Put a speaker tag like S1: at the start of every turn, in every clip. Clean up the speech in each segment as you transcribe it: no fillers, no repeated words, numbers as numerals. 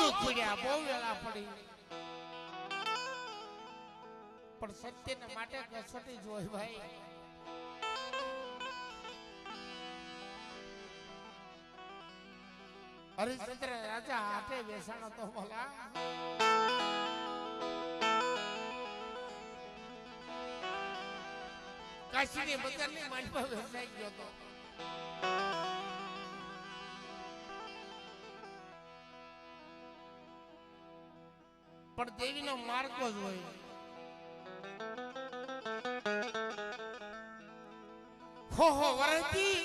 S1: દુઃખ પડ્યા, બહુ વેળા પડી, પણ સત્યને માટે કસોટી જ હોય ભાઈ. હરિશ્ચંદ્ર રાજા હાથે બેસાણો તો ભલા, કાશીની બજારની માંડમાં વેચાઈ ગયો તો. પણ દેવીનો માર્ગો જ હોય. હો વરતી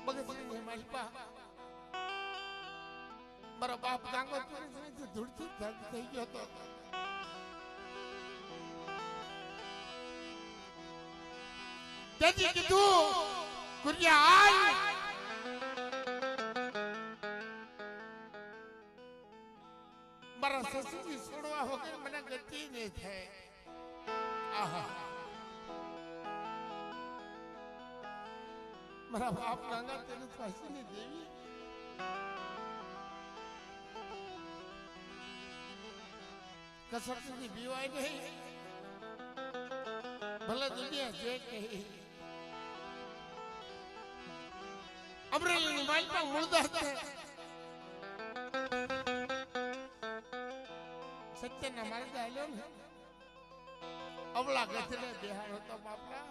S1: બગસની માલપા મારો બાપ ગાંગો ધૂળથી થઈ ગયો તો. તેથી કીધું કુરિયા આય, મારા સસુજી છોડવા વગર મને ગતિ નહીં થાય. આહા, મારા બાપ ગાંગા તેની ફાંસીની દેવી કસરતી બીવાય નહીં, ભલે દુનિયા જે કહી. અમરેલીની માલપા મૂળદાસ સત્યના માર્ગે આવ્યો ને, અવળા ગધને બિહાર હતો બાપલા.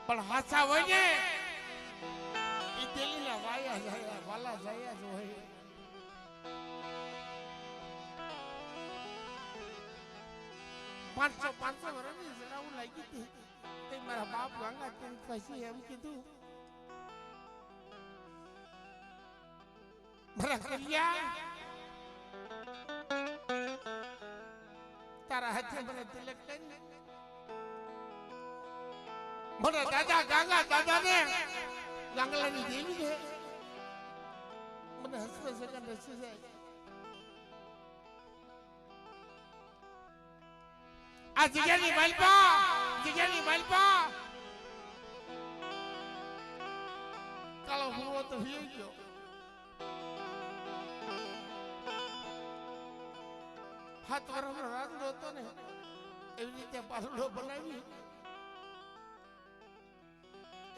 S1: પણ હાસા હોય ને એ દિલ્હીના વાયા જાય, વાલા જાય જ હોય. પાંચસો વર્ષની જણાવું લાગી હતી તે મારા બાપ ગાંગા તેમ પછી એમ કીધું, મારા કરિયા તારા હાથે મને તિલક કરી, મને દાદા ગાંગા દાદા ને ગાંગલાની દેવી ને મને હસવે સગન રસી જાય. આ જગ્યાની માલપા કાળો ભૂવો તો વી ગયો. હાથ વાળો રાંધો હતો ને એવી રીતે પાલડો બનાવી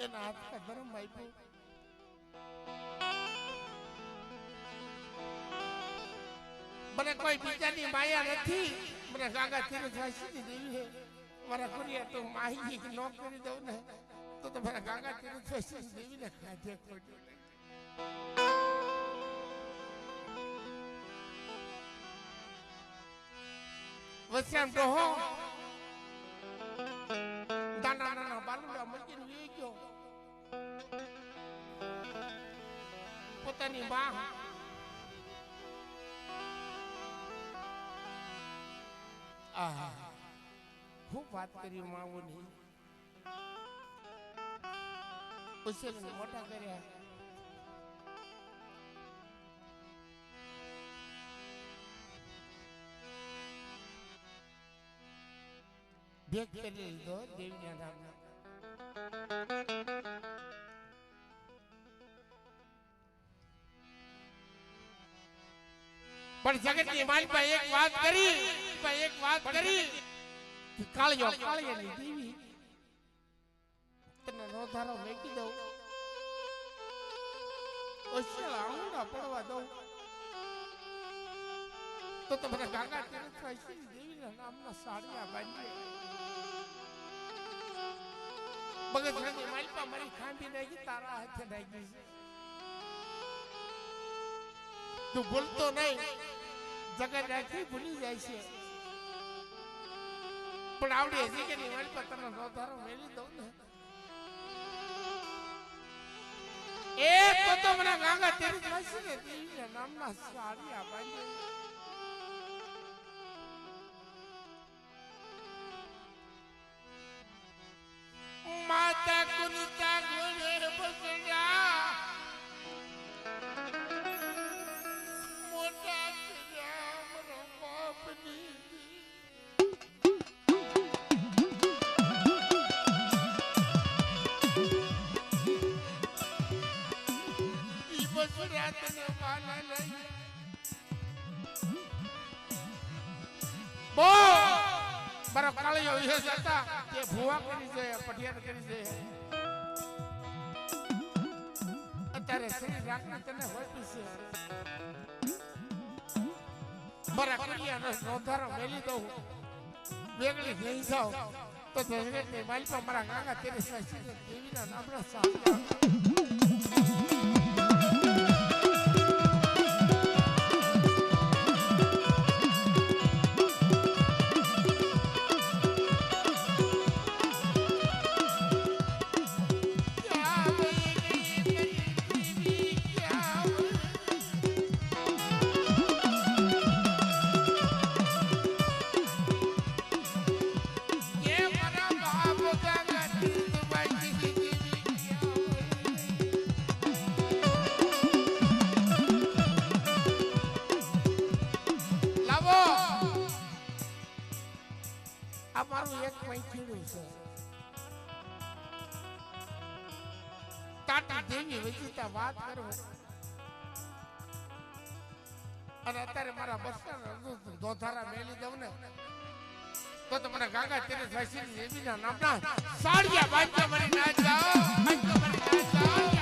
S1: એના હાથ ધર્મ આપ્યો. મને કોઈ બીજાની માયા નથી, મને ગાંગા તીરથ વાસીની દેવી છે. મારા કુરિયા તો માહી ન કરી દઉં ને તો મારા ગાંગા તીરથ વાસીની દેવીને ખાધે ખોટ્યો. વસ્યામ ડોહો નાના બાલુડા મૂકીને વી ગયો. પોતાની માં ખૂબ વાત કરી માઓની, ઉછેરીને મોટા કર્યા. ભેગ કરી લીધો દેવીના નામના. પણ જગતની માલપા એક વાત કરી કાળિયાની દેવી તને નોધારો મેકી દઉં, ઓછેલા આંગળા પડવા દઉં તો તમને ગાંગા તીરથ વાસીની દેવીના નામના સાડિયા બાંધીએ. બગસરાની માલપા મારી ખાંભી નાખી, તારા હાથે નાખી છે. તું બોલતો નહીં, જગત આખી ભૂલી જાય છે. પણ આવડી હજી કે નહીં માલપા તને નોધારો મેળવી દઉં ને એ તો મને ગાંગા તીરથ વાસીની દેવીના નામના સાડિયા બાંધીએ. માતા કુંતા ઘોડે બસડા મોટા રામ બાપની મારો કાળિયો વિશે હતા તે ભૂવા કરી છે પટિયાર કરી છે અત્યારે શ્રી રાખને તને હોતી છે મારા કરિયાનો નોંધારો મેલી દઉં વેગળી નહીં જાવ તો જગતની માલિકા મારા કાકા તેરે સાચી દેવીના નામના સાચા વાત કરો અને અત્યારે મારા બસના દોધારા મેલી દઉં ને તો મને ગાંગા તેરે સાસી દેવીના નામના સાડિયા બાંધો મરી ના જાઓ બાંધો મરી ના જાઓ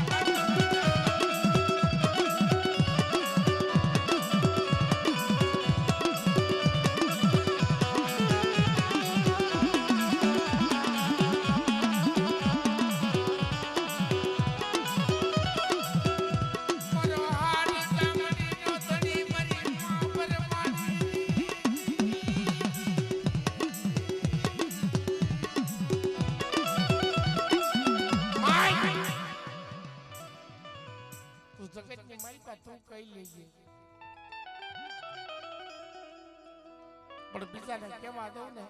S1: તું કઈ લેજે પણ બીજાને કેવા દઉં ને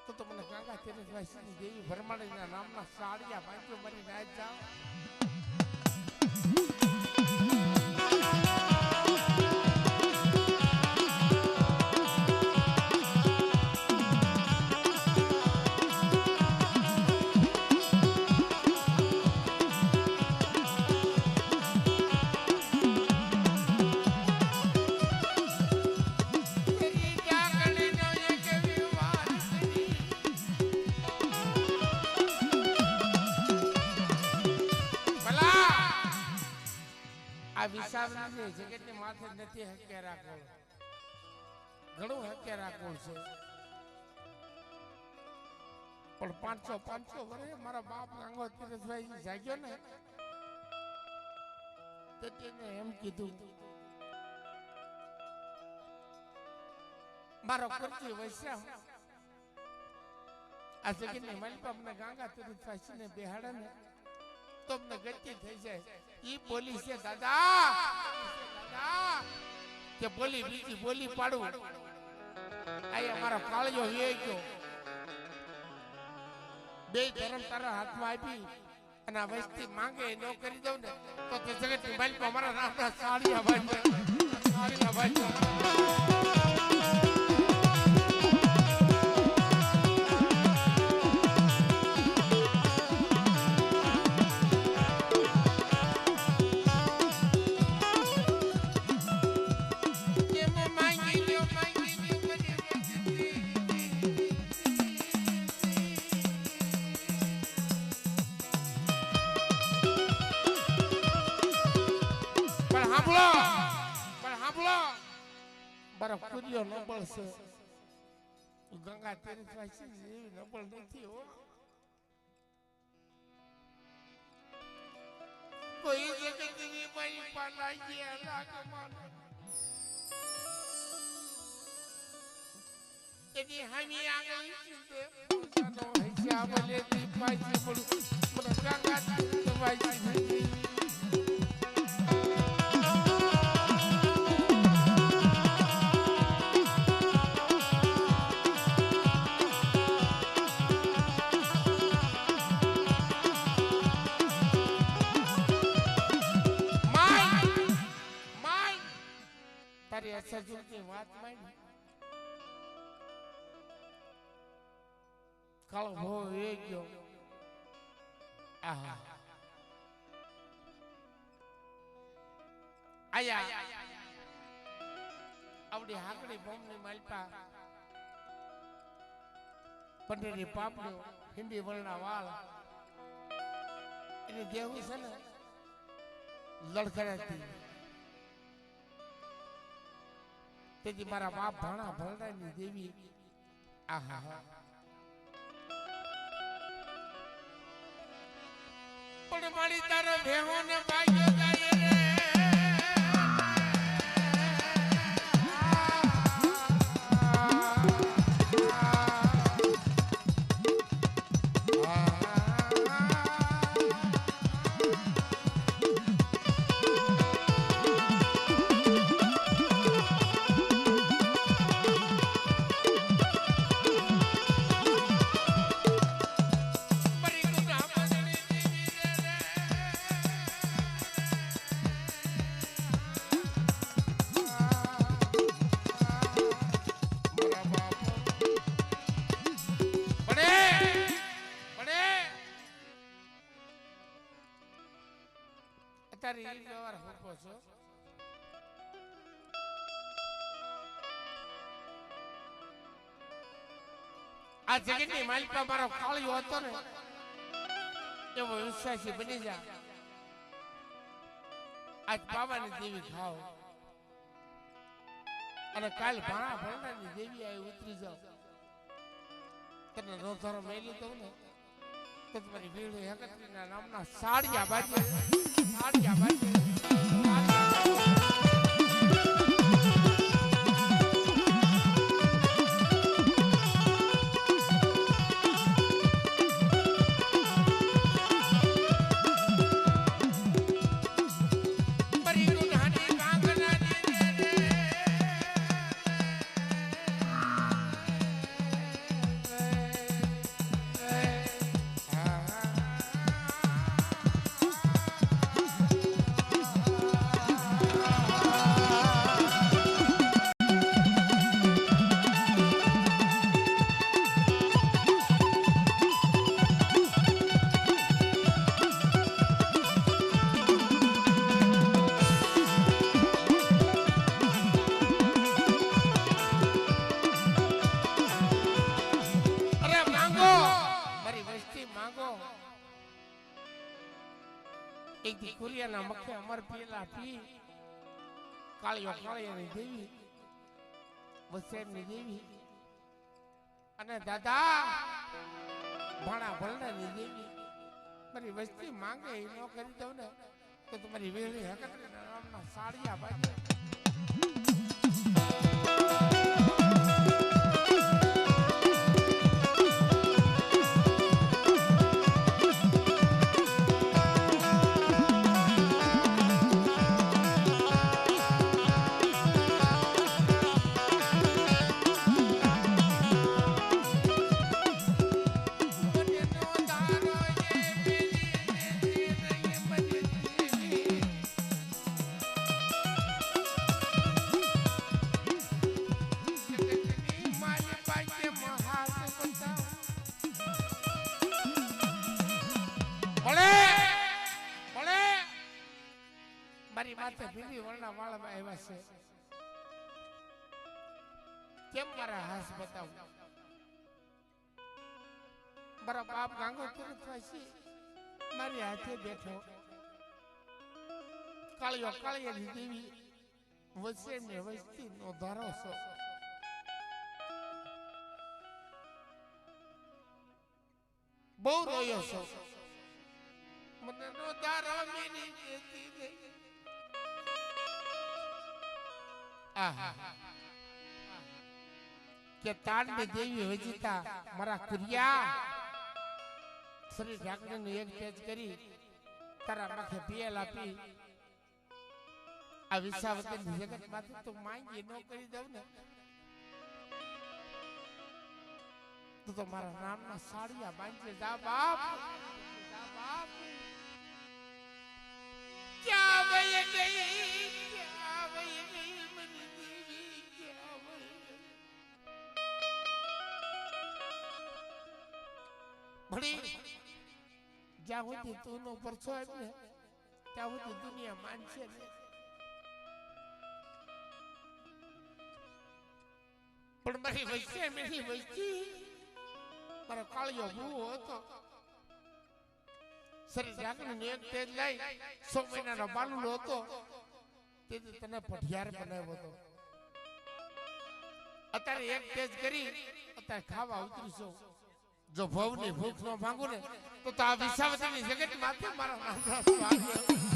S1: તો મને ગાંગા તેરે વાસીની દેવી ભરમાણીના નામના સાડિયા બાંધો મરી ના જાવ આ વિસાવની જગતની માથે નથી હક્યા રાખો ઘણું હક્યા રાખો છે પણ 500 વર્ષે મારા બાપ નાંગો તીરથભાઈ જાગ્યો ને તો તેને એમ કીધું મારો કરતી વૈશ્યા આ જગતની માલિક અમને ગાંગા તીરથભાઈ ને બેહાડે ને તો અમને ગતિ થઈ જાય ઈ બોલી છે દાદા કે બોલી બીજી બોલી પાડું આયા મારો કાળિયો વે ગયો બે ધર્મ તારા હાથમાં આપી અને આ વસ્તી માંગે ન કરી દઉં ને તો તે જગતની માલિક અમારા નામના સાડિયા ભાઈ કુરિયો નબળ છે ગંગા તેરે સાસી જેવી નબળ નથી હો કોઈ જગતની મારી પાલા ગયા લાગમાન એની હામી આગળ છે પોતાનો હિસાબ લેતી પાછી પડું મને ગંગા તેરે સાસી સજુની વાત માંડી કાળો ભો એ ગયો આહા આયા આવડી હાકડી બોમની માલપા પંડેરી પાપડ્યો હિન્દી વળના વાળ એને દેવું છે ને લડખડાતી તેથી મારા બાપ ભાણા ભરડાની દેવી આહા પણ મારી તારો ભેહો ને ભાગ્યો જાય રે વ્યવહાર હોકો છો આ જગતની માલિકા મારો કાળિયો હતો ને એવો વિશ્વાસી બની જા આજ બાબાની દેવી ખાઓ અને કાલ ભાણા ભરણાની દેવી આવી ઉતરી જાઓ તને રોધારો મેલી દઉં ને તો તમારી વીણી હકતરીના નામના સાડિયા બાજે સાડિયા બાજે એક દીકરીના મખે અમર પેલા પી કાળિયો કાળિયાની દેવી વસેરની દેવી અને દાદા ભાણા ભરડાની દેવી મારી વસ્તી માંગે એ ન કરી દઉં ને તો તમારી વેલી હકતરીના નામના સાડિયા બાજે મારી માથે ભીડી વળના વાળમાં આવ્યા છે કેમ મારા હાથ બતાવું મારા બાપ ગાંગો તીર્થ વાસી મારી હાથે બેઠો કાળિયો કાળિયાની દેવી વસે ને વસ્તી નો ધારો છો બહુ રોયો છો મને નો ધારો મેની દેતી નહીં કે તાણની દેવી વજીતા મારા કુરિયા શ્રી ઢાકણીનું એક પેજ કરી તારા માથે પિયલ આપી આ વિસાવદનની જગત માંથી તો માંગી ન કરી દઉં ને તું તો મારા નામના સાડિયા બાંધજે જા બાપ ક્યાં વહી ગઈ ભણી જ્યાં સુધી તું નો પરછો ને ત્યાં સુધી દુનિયા માનશે ને પણ મારી વચ્ચે મેરી વચ્ચી મારો કાળિયો ભૂવો હતો શરીર ઢાંકીને એક તેજ લઈ 100 મહિનાનો બાલુલો હતો તેથી તને પઢિયાર બનાવ્યો હતો અત્યારે એક તેજ કરી અત્યારે ખાવા ઉતરીશો જો ભવની ભૂખ ન માંગુ ને તો આ વિસાવતીની જગત માથે મારા નામના સ્વાગત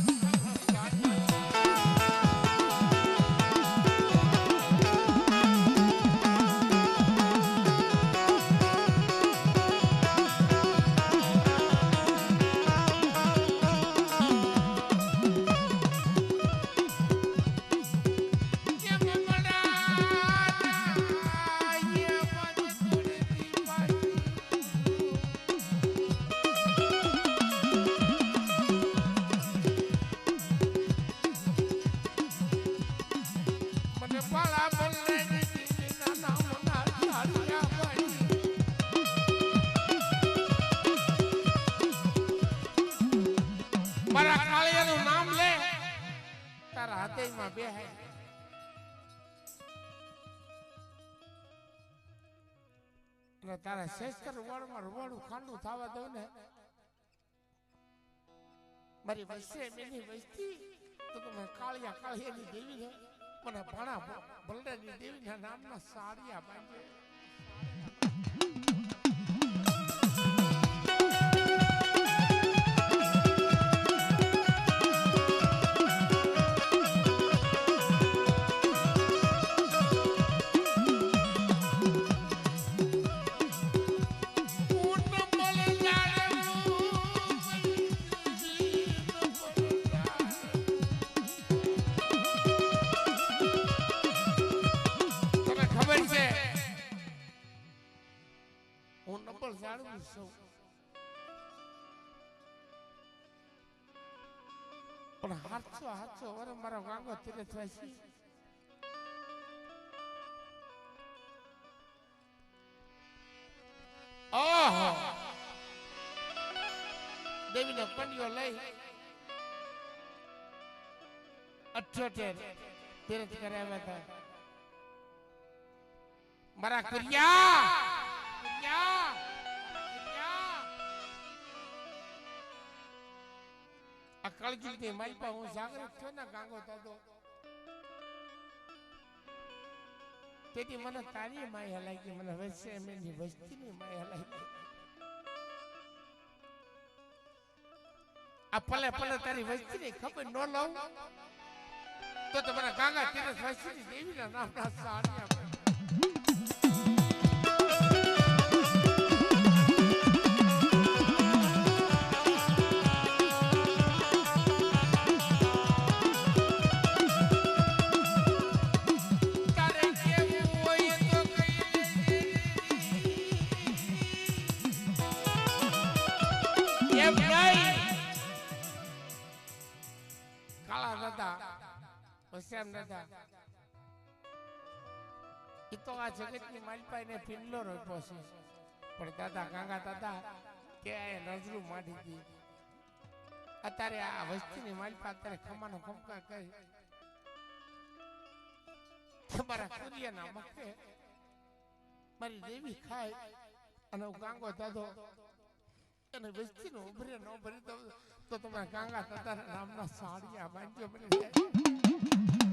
S1: મારા કાળિયાનું નામ લે તારા હૃદયમાં બેહાય અને તારા શેસ્તર વળમાં રવાડું ખાંડું થવા દઉં ને મારી વચ્ચે મેની વસ્તી તો તમે કાળિયા કાળિયાની દેવી ને મને ભાણા બલરાની દેવીના નામના સાડિયા બાંધે પણ હાથસો વરે મારો ગાંગો તીરથ વાસી ઓહો દેવીનો કંડિયો લઈ 78 તીરથ કરાવ્યા હતા મારા કરિયા આ કળજુગની માલપા હું જાગૃત થયો ને ગાંગો થતો તેથી મને તારી માયા લાગી મને વચ્ચે એમની વસ્તીની માયા લાગી આ પલે પલે તારી વસ્તીની ખબર ન લઉં તો તમારા ગાંગા તીરથ વસ્તીની દેવીના નામના સાડિયા આ જગતની માલપાઈને પિંડલો રોપ્યો છે પણ દાદા ગાંગા દાદા કે નજરું માંડી હતી અત્યારે આ વસ્તીની માલપા અત્યારે ખમાનો ખમકા કરી તમારા કુરિયાના મકે મારી દેવી ખાય અને ગાંગો દાદો અને વસ્તીનો ઉભરે ન ભરી દઉં તો તમારા ગાંગા દાદાના નામના સાડિયા બાંધ્યો મને